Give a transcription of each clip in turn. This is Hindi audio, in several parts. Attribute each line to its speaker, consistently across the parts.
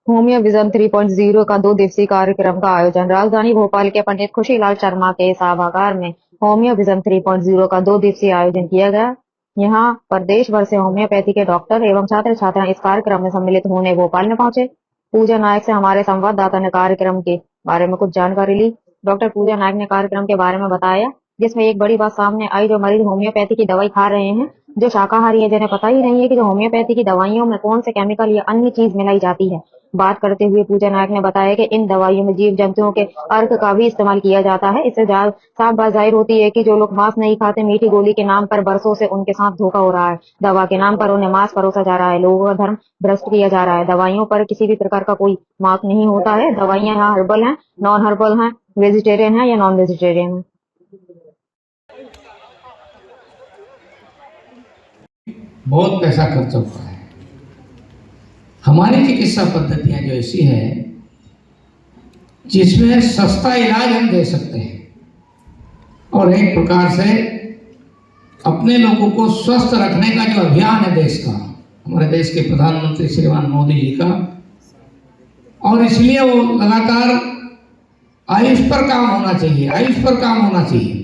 Speaker 1: होमियो विजन 3.0 का 2 दिवसीय कार्यक्रम का आयोजन राजधानी भोपाल के पंडित खुशीलाल शर्मा के सभागार में होमियो विजन 3.0 का 2 दिवसीय आयोजन किया गया। यहाँ पर देश भर से होम्योपैथी के डॉक्टर एवं छात्र छात्राएं इस कार्यक्रम में सम्मिलित होने भोपाल में पहुंचे। पूजा नायक से हमारे संवाददाता ने कार्यक्रम के बारे में कुछ जानकारी ली। डॉक्टर पूजा नायक ने कार्यक्रम के बारे में बताया, जिसमें एक बड़ी बात सामने आई, जो मरीज होम्योपैथी की दवाई खा रहे हैं, जो शाकाहारी है, जिन्हें पता ही नहीं है कि जो होम्योपैथी की दवाइयों में कौन से केमिकल या अन्य चीज मिलाई जाती है। बात करते हुए पूजा नायक ने बताया कि इन दवाइयों में जीव जंतुओं के अर्क का भी इस्तेमाल किया जाता है। इससे साफ बात जाहिर होती है कि जो लोग मांस नहीं खाते, मीठी गोली के नाम पर बरसों से उनके साथ धोखा हो रहा है। दवा के नाम पर उन्हें मांस परोसा जा रहा है, लोगों का धर्म भ्रष्ट किया जा रहा है। दवाइयों पर किसी भी प्रकार का कोई मार्क नहीं होता है। दवाइयाँ यहाँ हर्बल हैं, नॉन हर्बल हैं, वेजिटेरियन है या नॉन वेजिटेरियन है।
Speaker 2: बहुत पैसा खर्च होता है। हमारी चिकित्सा पद्धतियां जो ऐसी है जिसमें सस्ता इलाज हम दे सकते हैं और एक प्रकार से अपने लोगों को स्वस्थ रखने का जो अभियान है देश का, हमारे देश के प्रधानमंत्री श्रीमान मोदी जी का, और इसलिए वो लगातार आयुष पर काम होना चाहिए, आयुष पर काम होना चाहिए।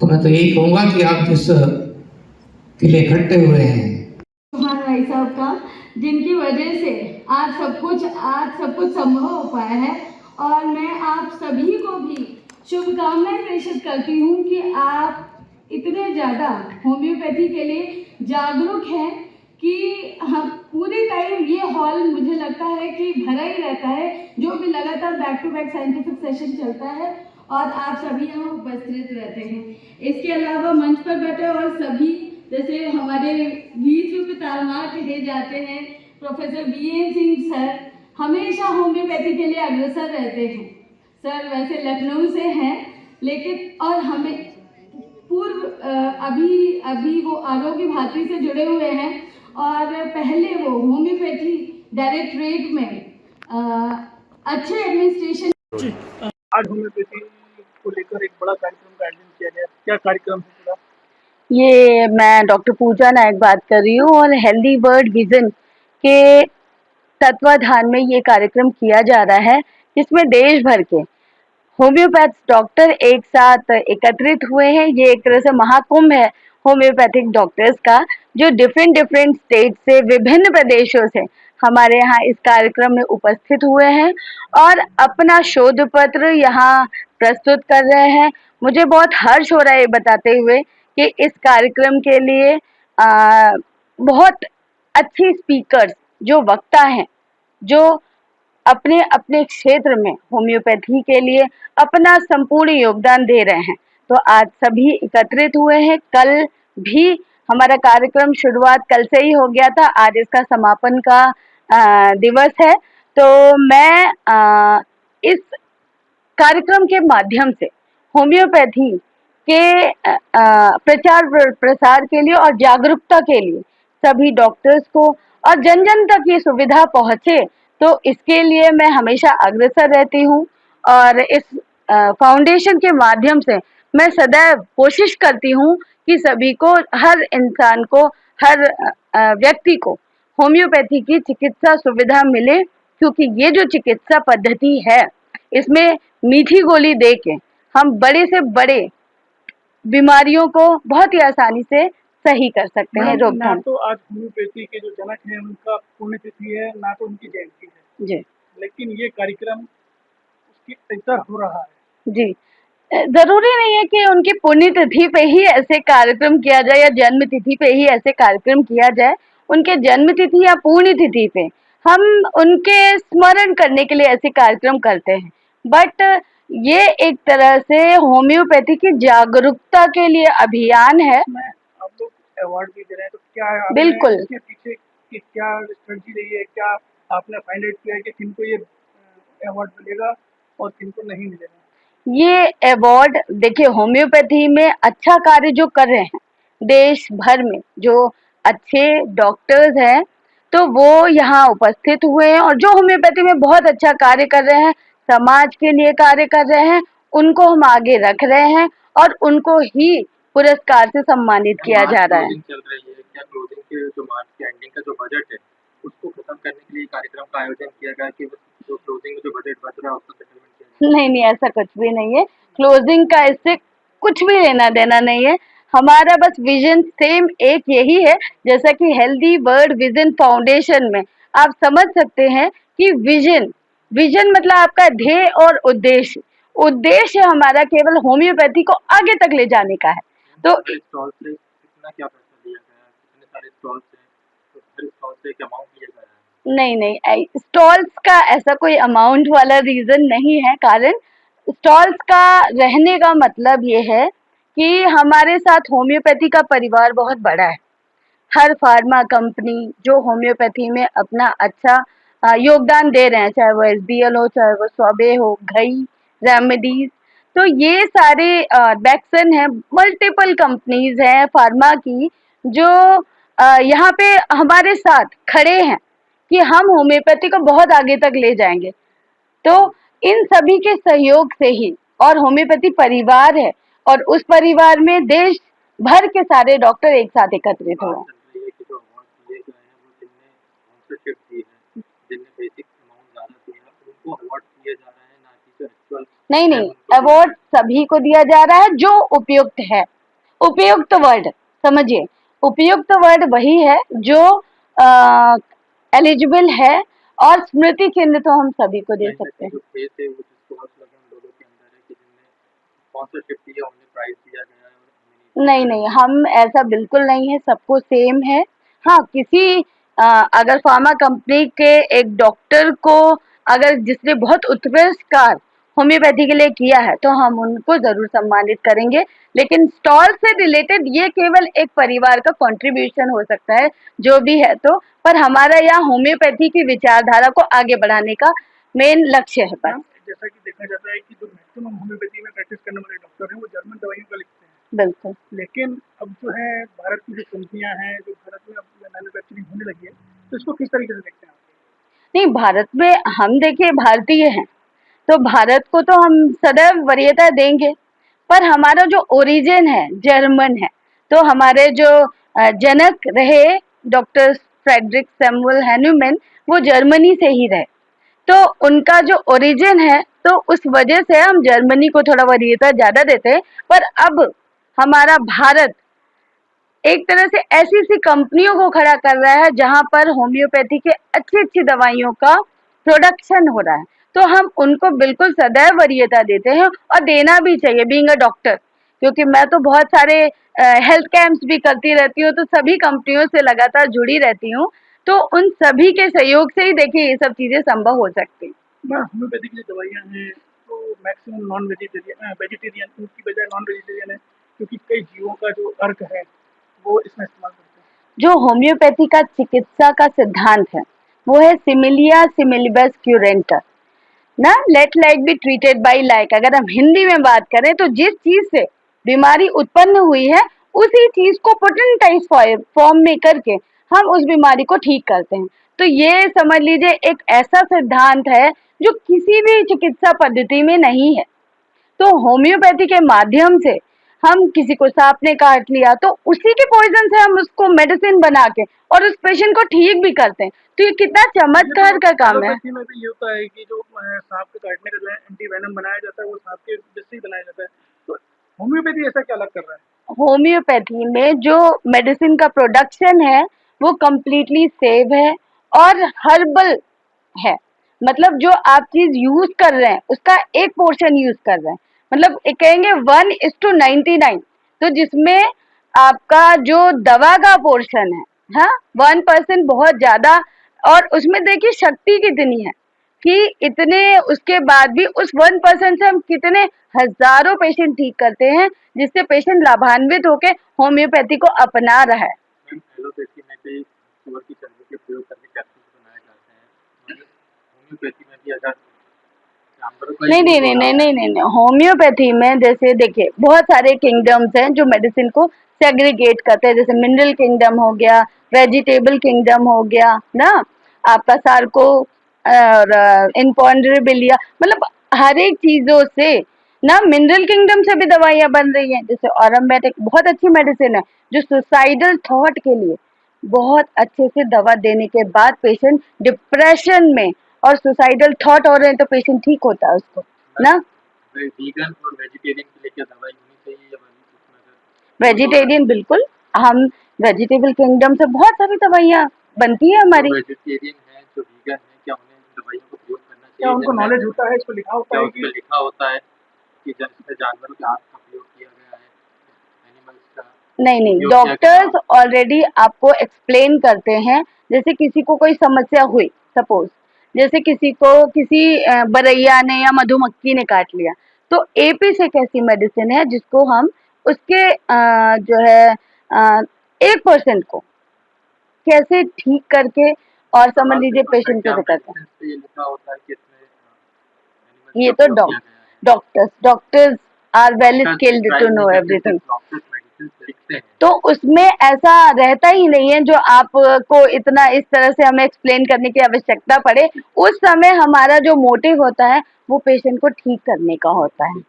Speaker 2: तो मैं तो यही कहूंगा कि आप जिस के लिए इकट्ठे हुए हैं,
Speaker 3: भाई साहब का, जिनकी वजह से आज सब कुछ संभव हो पाया है। और मैं आप सभी को भी शुभकामनाएं प्रेषित करती हूँ कि आप इतने ज़्यादा होम्योपैथी के लिए जागरूक हैं कि हम पूरे टाइम ये हॉल मुझे लगता है कि भरा ही रहता है, जो भी लगातार back to back scientific session चलता है और आप सभी यहाँ उपस्थित रहते हैं। इसके अलावा मंच पर बैठे और सभी, जैसे हमारे विश्व पितामह कहे जाते हैं प्रोफेसर BN सिंह सर, हमेशा होम्योपैथी के लिए अग्रसर रहते हैं। सर वैसे लखनऊ से हैं, लेकिन और हमें अभी वो आरोग्य भारती से जुड़े हुए हैं और पहले वो होम्योपैथी डायरेक्टरेट में अच्छे एडमिनिस्ट्रेशन।
Speaker 4: आज होम्योपैथी को लेकर एक बड़ा कार्यक्रम का आयोजन किया गया, क्या कार्यक्रम है पूरा?
Speaker 5: ये मैं डॉक्टर पूजा नायक बात कर रही हूँ और हेल्दी वर्ल्ड विजन के तत्वाधान में ये कार्यक्रम किया जा रहा है, जिसमें देश भर के होम्योपैथ डॉक्टर एक साथ एकत्रित हुए हैं। ये एक तरह से महाकुंभ है होम्योपैथिक डॉक्टर्स का, जो डिफरेंट स्टेट से, विभिन्न प्रदेशों से हमारे यहाँ इस कार्यक्रम में उपस्थित हुए हैं और अपना शोध पत्र यहाँ प्रस्तुत कर रहे हैं। मुझे बहुत हर्ष हो रहा है ये बताते हुए कि इस कार्यक्रम के लिए बहुत अच्छी स्पीकर्स, जो वक्ता हैं, जो अपने अपने क्षेत्र में होम्योपैथी के लिए अपना संपूर्ण योगदान दे रहे हैं। तो आज सभी एकत्रित हुए हैं। कल भी हमारा कार्यक्रम शुरुआत कल से ही हो गया था, आज इसका समापन का दिवस है। तो मैं इस कार्यक्रम के माध्यम से होम्योपैथी के प्रचार प्रसार के लिए और जागरूकता के लिए सभी डॉक्टर्स को और जन जन तक ये सुविधा पहुंचे, तो इसके लिए मैं हमेशा अग्रसर रहती हूँ। और इस फाउंडेशन के माध्यम से मैं सदैव कोशिश करती हूँ कि सभी को, हर इंसान को, हर व्यक्ति को होम्योपैथी की चिकित्सा सुविधा मिले, क्योंकि ये जो चिकित्सा पद्धति है, इसमें मीठी गोली दे के हम बड़े से बड़े बीमारियों को बहुत ही आसानी से सही कर सकते हैं, रोकथाम।
Speaker 4: ना तो आज होम्योपैथी के जो जनक हैं उनका पुण्यतिथि है, ना तो उनकी जयंती है
Speaker 5: जी,
Speaker 4: लेकिन ये कार्यक्रम उसकी इतर हो रहा है।
Speaker 5: जी। जरूरी नहीं है कि उनकी पुण्यतिथि पे ही ऐसे कार्यक्रम किया जाए या जन्म तिथि पे ही ऐसे कार्यक्रम किया जाए। उनके जन्म तिथि या पुण्य तिथि पे हम उनके स्मरण करने के लिए ऐसे कार्यक्रम करते हैं। बट ये एक तरह से होम्योपैथी की जागरूकता के लिए अभियान है।
Speaker 4: आप लोग अवार्ड भी दे रहे हैं, तो क्या आपने
Speaker 5: बिल्कुल।
Speaker 4: इसके पीछे की क्या स्ट्रेटजी रही है? क्या आपने फाइंड आउट किया है कि किनको ये अवार्ड मिलेगा और किनको नहीं मिलेगा?
Speaker 5: ये अवार्ड देखिए, होम्योपैथी में अच्छा कार्य जो कर रहे हैं देश भर में, जो अच्छे डॉक्टर्स हैं, तो वो यहाँ उपस्थित हुए हैं और जो होम्योपैथी में बहुत अच्छा कार्य कर रहे हैं, समाज के लिए कार्य कर रहे हैं, उनको हम आगे रख रहे हैं और उनको ही पुरस्कार से सम्मानित किया जा रहा है।
Speaker 6: चल रही है क्या? क्लोजिंग के जो मार्च के एंडिंग का जो बजट है करने के लिए कार्यक्रम का आयोजन किया गया कि जो क्लोजिंग में जो बजट बच रहा है उसको सेटलमेंट किया
Speaker 5: नहीं नहीं, ऐसा कुछ भी नहीं है। क्लोजिंग का इससे कुछ भी लेना देना नहीं है। हमारा बस विजन सेम एक यही है, जैसा कि हेल्दी वर्ल्ड विजन फाउंडेशन में आप समझ सकते हैं कि विजन विजन मतलब आपका ध्येय और उद्देश्य। उद्देश्य हमारा केवल होम्योपैथी को आगे तक ले जाने का है। तो
Speaker 6: हर स्टॉल से कितना क्या पैसा लिया गया है, कितने सारे स्टॉल्स हैं, तो हर स्टॉल से एक अमाउंट लिया गया है?
Speaker 5: नहीं नहीं, स्टॉल्स का ऐसा कोई अमाउंट वाला रीजन नहीं है। कारण स्टॉल्स का रहने का मतलब ये है कि हमारे साथ होम्योपैथी का परिवार बहुत बड़ा है। हर फार्मा कंपनी जो होम्योपैथी में अपना अच्छा योगदान दे रहे हैं, चाहे वो एसबीएल हो, चाहे वो सौबे हो, घई, रेमेडीज, तो ये सारे बैक्सन है, मल्टीपल कंपनीज हैं फार्मा की जो यहाँ पे हमारे साथ खड़े हैं कि हम होम्योपैथी को बहुत आगे तक ले जाएंगे। तो इन सभी के सहयोग से ही, और होम्योपैथी परिवार है और उस परिवार में देश भर के सारे डॉक्टर एक साथ एकत्रित हुए।
Speaker 6: बात चल रही है कि जो अवार्ड दिए गए हैं वो जिनने स्पॉन्सरशिप दी है, जिनने बेसिक अमाउंट ज़्यादा दिया उनको अवार्ड दिए जा रहे हैं, ना कि जो एक्चुअल
Speaker 5: नहीं
Speaker 6: है
Speaker 5: नहीं,
Speaker 6: उनको
Speaker 5: अवार्ड सभी को दिया जा रहा है जो उपयुक्त है। उपयुक्त वर्ड समझिए, उपयुक्त वर्ड वही है जो एलिजिबल है, और स्मृति चिन्ह तो हम सभी को दे
Speaker 6: कहीं ना
Speaker 5: सकते
Speaker 6: कहीं
Speaker 5: हैं।
Speaker 6: जो फेस है वो जो स्टॉल्स लगे उन लोगों के अंदर है कि जिनने स्पॉन्सरशिप दी है उन्हें प्राइज दिया गया है और हमें
Speaker 5: नहीं नहीं, हम ऐसा बिल्कुल नहीं है, सबको सेम है। हाँ, किसी अगर फार्मा कंपनी के एक डॉक्टर को अगर जिसने बहुत उत्कृष्ट कार्य होम्योपैथी के लिए किया है तो हम उनको जरूर सम्मानित करेंगे। लेकिन स्टॉल से रिलेटेड ये केवल एक परिवार का कंट्रीब्यूशन हो सकता है, जो भी है तो। पर हमारा यहाँ होम्योपैथी की विचारधारा को आगे बढ़ाने का मेन लक्ष्य है बस।
Speaker 4: मैम, जैसा कि देखा जाता है कि जो मैक्सिमम होम्योपैथी में प्रैक्टिस करने वाले डॉक्टर हैं वो जर्मन दवाइयों का लिखते हैं,
Speaker 5: बिल्कुल।
Speaker 4: लेकिन अब जो है भारत की जो कंपनियां हैं जो भारत में अब मैन्युफैक्चरिंग होने लगी है, तो इसको किस तरीके से देखते हैं आप?
Speaker 5: नहीं, भारत में हम देखिए भारतीय हैं, तो भारत को तो हम सदैव वरीयता देंगे। पर हमारा जो ओरिजिन है जर्मन है। तो हमारे जो जनक रहे डॉक्टर फ्रेडरिक सैमुअल हैन्यूमैन, वो जर्मनी से ही रहे। तो उनका जो ओरिजिन है, तो उस वजह से हम जर्मनी को थोड़ा वरीयता ज्यादा देते हैं। पर अब हमारा भारत एक तरह से ऐसी ऐसी कंपनियों को खड़ा कर रहा है जहां पर होम्योपैथी के अच्छी अच्छी दवाइयों का प्रोडक्शन हो रहा है। तो हम उनको बिल्कुल सदैव वरीयता देते हैं, और देना भी चाहिए बीइंग अ डॉक्टर। क्योंकि मैं तो बहुत सारे हेल्थ कैंप्स भी करती रहती हूँ, तो सभी कंपनियों से लगातार जुड़ी रहती हूँ। तो उन सभी के सहयोग से ही देखिए ये सब चीजें संभव हो सकती हैं।
Speaker 4: मैं होम्योपैथी की जो दवाइयाँ हैं तो मैक्सिमम नॉन वेजिटेरियन वेजिटेरियन की बजाय नॉन वेजिटेरियन है, क्योंकि कई जीवों का जो अर्क है वो इसमें इस्तेमाल करते हैं।
Speaker 5: जो होम्योपैथी का चिकित्सा का सिद्धांत है वो है सिमिलिया सिमिलिबस क्यूरेंटर, ना let like be treated by like. अगर हम हिंदी में बात करें तो जिस चीज से बीमारी उत्पन्न हुई है उसी चीज को पोटेंटाइज फॉर्म में करके हम उस बीमारी को ठीक करते हैं। तो ये समझ लीजिए एक ऐसा सिद्धांत है जो किसी भी चिकित्सा पद्धति में नहीं है। तो होम्योपैथी के माध्यम से हम किसी को सांप ने काट लिया तो उसी के पॉइजन से हम उसको मेडिसिन बना के और उस पेशेंट को ठीक भी करते हैं। तो ये कितना चमत्कार का काम है।
Speaker 4: एलोपैथी में भी ये होता है कि जो सांप के काटने का जो है एंटी वेनम बनाया जाता है वो सांप के विष से ही बनाया जाता है, तो होम्योपैथी ऐसा क्या अलग कर रहा है?
Speaker 5: होम्योपैथी में जो मेडिसिन का प्रोडक्शन है वो कम्प्लीटली सेव है और हर्बल है। मतलब जो आप चीज यूज कर रहे हैं उसका एक पोर्शन यूज कर रहे हैं, मतलब एक कहेंगे 1:99। तो जिसमें आपका जो दवा का पोर्शन है, हाँ, 1% बहुत ज्यादा। और उसमें देखिए शक्ति कितनी है कि इतने उसके बाद भी उस 1% से हम कितने हजारों पेशेंट ठीक करते हैं, जिससे पेशेंट लाभान्वित होकर होम्योपैथी को अपना रहा है।
Speaker 6: मैम एलोपैथी में भी सुअर की चर्बी के प्रयोग करके कैप्सूल्स बनाए जाते हैं, मतलब होम्योपैथी में भी अगर जानवरों का
Speaker 5: नहीं
Speaker 6: यूज
Speaker 5: नहीं
Speaker 6: हो
Speaker 5: नहीं
Speaker 6: रहा
Speaker 5: नहीं
Speaker 6: है
Speaker 5: नहीं नहीं नहीं, होम्योपैथी में जैसे देखिए बहुत सारे किंगडम्स हैं जो मेडिसिन को सेग्रीगेट करते हैं। जैसे मिनरल किंगडम हो गया, वेजिटेबल किंगडम हो गया ना, आपका सार्को और इम्पॉन्डरेबिलिया, मतलब हर एक चीजों से ना मिनरल किंगडम से भी दवाइयां बन रही हैं। जैसे ऑरम्बेट एक बहुत अच्छी मेडिसिन है जो सुसाइडल थॉट के लिए बहुत अच्छे से दवा देने के बाद पेशेंट डिप्रेशन में और सुसाइडल थॉट हो रहे हैं तो पेशेंट ठीक होता है उसको ना।
Speaker 6: वीगन और वेजिटेरियन के लिए क्या दवाई होनी चाहिए या उसमें अगर
Speaker 5: वेजिटेरियन बिल्कुल, हम वेजिटेबल किंगडम से बहुत सारी दवाइयाँ बनती है हमारी।
Speaker 6: वेजिटेरियन है जो वीगन है क्या उन्हें दवाइयों का प्रयोग करना
Speaker 4: क्या
Speaker 6: चाहिए?
Speaker 4: उनको नॉलेज होता है, इस पर लिखा होता
Speaker 6: क्या
Speaker 4: है
Speaker 6: उस
Speaker 4: कि
Speaker 6: पे लिखा होता है कि इसमें जानवरों के आंत का प्रयोग किया गया है, एनिमल्स का
Speaker 5: नहीं नहीं,
Speaker 6: उपयोग किया गया है?
Speaker 5: डॉक्टर्स ऑलरेडी आपको एक्सप्लेन करते हैं। जैसे किसी को कोई समस्या हुई, सपोज जैसे किसी को किसी बरैया ने या मधुमक्खी ने काट लिया, तो एपिस एक ऐसी मेडिसिन है जिसको हम उसके जो है 1% को कैसे ठीक करके और समझ लीजिए पेशेंट को
Speaker 6: क्या
Speaker 5: करते हैं।
Speaker 6: मेडिसिन पे ये लिखा होता है कि इसमें एनिमल्स
Speaker 5: ये
Speaker 6: का
Speaker 5: तो
Speaker 6: प्रयोग किया गया है?
Speaker 5: Doctors are well
Speaker 6: doctors
Speaker 5: skilled to
Speaker 6: prescribe नहीं
Speaker 5: नो
Speaker 6: करते,
Speaker 5: एवरीथिंग।
Speaker 6: सिर्फ डॉक्टर्स मेडिसिन लिखते हैं।
Speaker 5: तो उसमें ऐसा रहता ही नहीं है जो आपको इतना इस तरह से हमें एक्सप्लेन करने की आवश्यकता पड़े। उस समय हमारा जो मोटिव होता है वो पेशेंट को ठीक करने का होता है।